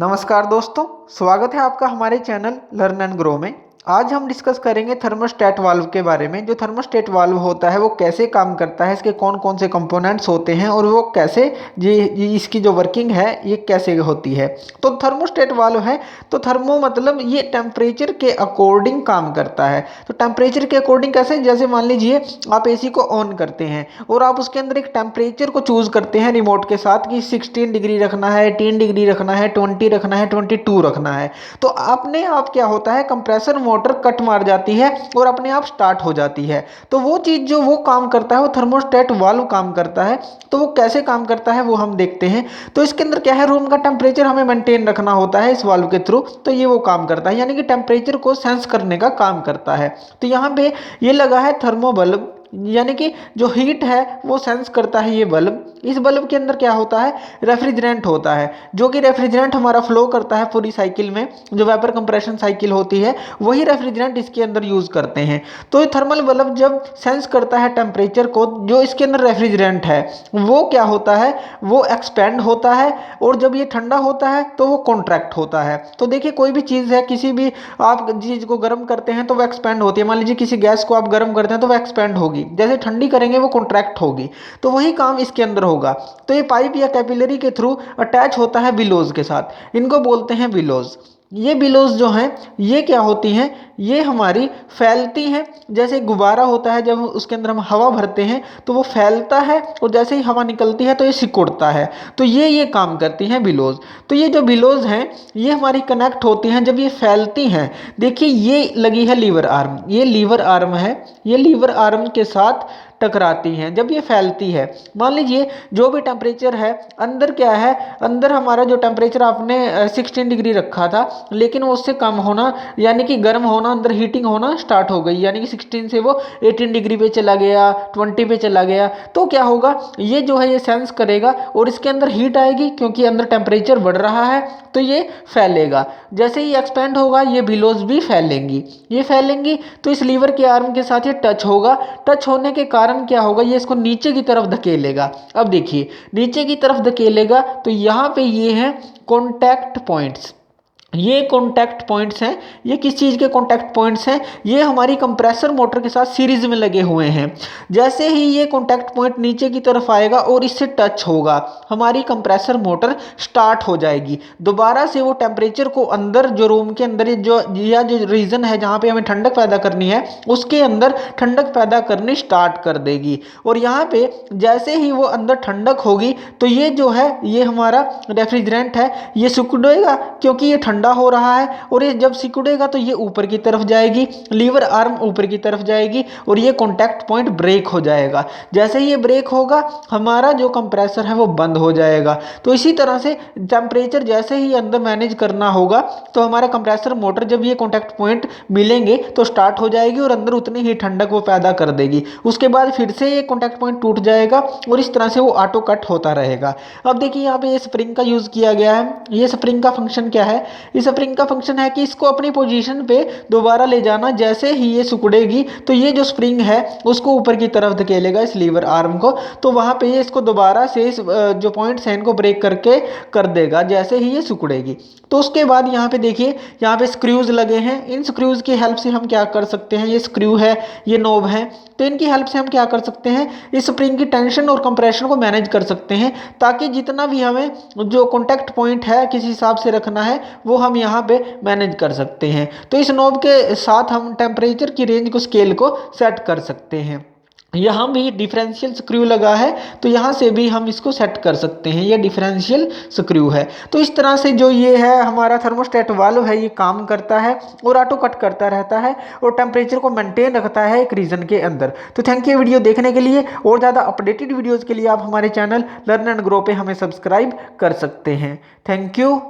नमस्कार दोस्तों, स्वागत है आपका हमारे चैनल लर्न एंड ग्रो में। आज हम डिस्कस करेंगे थर्मोस्टेट वाल्व के बारे में। जो थर्मोस्टेट वाल्व होता है वो कैसे काम करता है, इसके कौन कौन से कंपोनेंट्स होते हैं और वो कैसे ये इसकी जो वर्किंग है ये कैसे होती है। तो थर्मोस्टेट वाल्व है तो थर्मो मतलब ये टेम्परेचर के अकॉर्डिंग काम करता है। तो टेम्परेचर के अकॉर्डिंग कैसे, जैसे मान लीजिए आप एसी को ऑन करते हैं और आप उसके अंदर एक टेम्परेचर को चूज करते हैं रिमोट के साथ कि 16 डिग्री रखना है, 18 डिग्री रखना है, 20 रखना है, 22 रखना है। तो अपने आप क्या होता है, कंप्रेसर मोटर कट मार जाती है और अपने आप स्टार्ट हो जाती है। तो वो चीज जो वो काम करता है वो थर्मोस्टेट वाल्व काम करता है। तो वो कैसे काम करता है वो हम देखते हैं। तो इसके अंदर क्या है, रूम का टेम्परेचर हमें मेंटेन रखना होता है इस वाल्व के थ्रू। तो ये वो काम करता है, यानी कि टेम्परेचर को सेंस करने का काम करता है। तो यहाँ पे ये लगा है थर्मो बल्ब, यानी कि जो हीट है वो सेंस करता है ये बल्ब। इस बल्ब के अंदर क्या होता है, रेफ्रिजरेंट होता है, जो कि रेफ्रिजरेंट हमारा फ्लो करता है पूरी साइकिल में। जो वेपर कंप्रेशन साइकिल होती है वही रेफ्रिजरेंट इसके अंदर यूज करते हैं। तो ये थर्मल बल्ब जब सेंस करता है टेम्परेचर को, जो इसके अंदर रेफ्रिजरेंट है वो क्या होता है, वो एक्सपेंड होता है। और जब ये ठंडा होता है तो वो कॉन्ट्रैक्ट होता है। तो देखिए कोई भी चीज़ है, किसी भी आप चीज़ को गर्म करते हैं तो वो एक्सपेंड होती है। मान लीजिए किसी गैस को आप गर्म करते हैं तो वो एक्सपेंड होगी, जैसे ठंडी करेंगे वो कॉन्ट्रैक्ट होगी। तो वही काम इसके अंदर होगा। तो ये पाइप या कैपिलरी के थ्रू अटैच होता है बिलोज के साथ, इनको बोलते हैं बिलोज। ये बिलोज जो हैं ये क्या होती हैं, ये हमारी फैलती हैं। जैसे गुब्बारा होता है, जब उसके अंदर हम हवा भरते हैं तो वो फैलता है और जैसे ही हवा निकलती है तो ये सिकुड़ता है। तो ये काम करती हैं बिलोज। तो ये जो बिलोज हैं ये हमारी कनेक्ट होती हैं जब ये फैलती हैं। देखिए ये लगी है लीवर आर्म, ये लीवर आर्म है, ये लीवर आर्म के साथ टकराती हैं जब ये फैलती है। मान लीजिए जो भी टेम्परेचर है अंदर क्या है, अंदर हमारा जो टेम्परेचर आपने 16 डिग्री रखा था लेकिन वो उससे कम होना, यानी कि गर्म होना, अंदर हीटिंग होना स्टार्ट हो गई, यानी कि 16 से वो 18 डिग्री पे चला गया, 20 पे चला गया। तो क्या होगा, ये जो है ये सेंस करेगा और इसके अंदर हीट आएगी क्योंकि अंदर टेम्परेचर बढ़ रहा है। तो ये फैलेगा, जैसे ही एक्सपेंड होगा ये बिलोज भी फैलेंगी। ये फैलेंगी तो इस लीवर के आर्म के साथ ये टच होगा। टच होने के कारण क्या होगा, ये इसको नीचे की तरफ धकेलेगा। अब देखिए नीचे की तरफ धकेलेगा तो यहाँ पे ये हैं कॉन्टैक्ट पॉइंट्स। ये कॉन्टैक्ट पॉइंट्स हैं, ये किस चीज़ के कॉन्टैक्ट पॉइंट्स हैं, ये हमारी कंप्रेसर मोटर के साथ सीरीज में लगे हुए हैं। जैसे ही ये कॉन्टैक्ट पॉइंट नीचे की तरफ आएगा और इससे टच होगा, हमारी कंप्रेसर मोटर स्टार्ट हो जाएगी। दोबारा से वो टेम्परेचर को अंदर जो रूम के अंदर जो रीजन है जहाँ पे हमें ठंडक पैदा करनी है उसके अंदर ठंडक पैदा करनी स्टार्ट कर देगी। और यहाँ पे जैसे ही वो अंदर ठंडक होगी तो ये जो है ये हमारा रेफ्रिजरेंट है, ये सिकुड़ेगा क्योंकि ये ठंडा हो रहा है। और ये जब सिकुड़ेगा तो ये ऊपर की तरफ जाएगी, लीवर आर्म ऊपर की तरफ जाएगी और ये कॉन्टैक्ट पॉइंट ब्रेक हो जाएगा। जैसे ही ये ब्रेक होगा हमारा जो कंप्रेसर है वो बंद हो जाएगा। तो इसी तरह से टेम्परेचर जैसे ही अंदर मैनेज करना होगा तो हमारा कंप्रेसर मोटर जब ये कॉन्टैक्ट पॉइंट मिलेंगे तो स्टार्ट हो जाएगी और अंदर उतनी ही ठंडक वो पैदा कर देगी। उसके बाद फिर से ये कॉन्टैक्ट पॉइंट टूट जाएगा और इस तरह से वो ऑटो कट होता रहेगा। अब देखिए यहाँ पे ये स्प्रिंग का यूज किया गया है। ये स्प्रिंग का फंक्शन क्या है, इस स्प्रिंग का फंक्शन है कि इसको अपनी पोजीशन पे दोबारा ले जाना। जैसे ही ये सिकुड़ेगी तो ये जो स्प्रिंग है उसको ऊपर की तरफ धकेलेगा इस लीवर आर्म को, तो वहां पे ये इसको दोबारा से इस जो पॉइंट्स हैं इनको ब्रेक करके कर देगा जैसे ही ये सिकुड़ेगी। तो उसके बाद यहाँ पे देखिए यहाँ पे स्क्रूज लगे हैं। इन स्क्रूज की हेल्प से हम क्या कर सकते हैं, ये स्क्रू है, ये नोब है, तो इनकी हेल्प से हम क्या कर सकते हैं, इस स्प्रिंग की टेंशन और कंप्रेशन को मैनेज कर सकते हैं ताकि जितना भी हमें जो कॉन्टैक्ट पॉइंट है किस हिसाब से रखना है वो हम यहाँ पे मैनेज कर सकते हैं। तो इस नॉब के साथ हम टेम्परेचर की रेंज को, स्केल को सेट कर सकते हैं। यहाँ भी डिफरेंशियल स्क्रू लगा है तो यहाँ से भी हम इसको सेट कर सकते हैं, ये डिफरेंशियल स्क्रू है। तो इस तरह से जो ये है हमारा थर्मोस्टेट वाल्व है ये काम करता है और ऑटो कट करता रहता है और टेम्परेचर को मेंटेन रखता है एक रीजन के अंदर। तो थैंक यू वीडियो देखने के लिए। और ज़्यादा अपडेटेड वीडियोज़ के लिए आप हमारे चैनल लर्न एंड ग्रो पे हमें सब्सक्राइब कर सकते हैं। Thank you.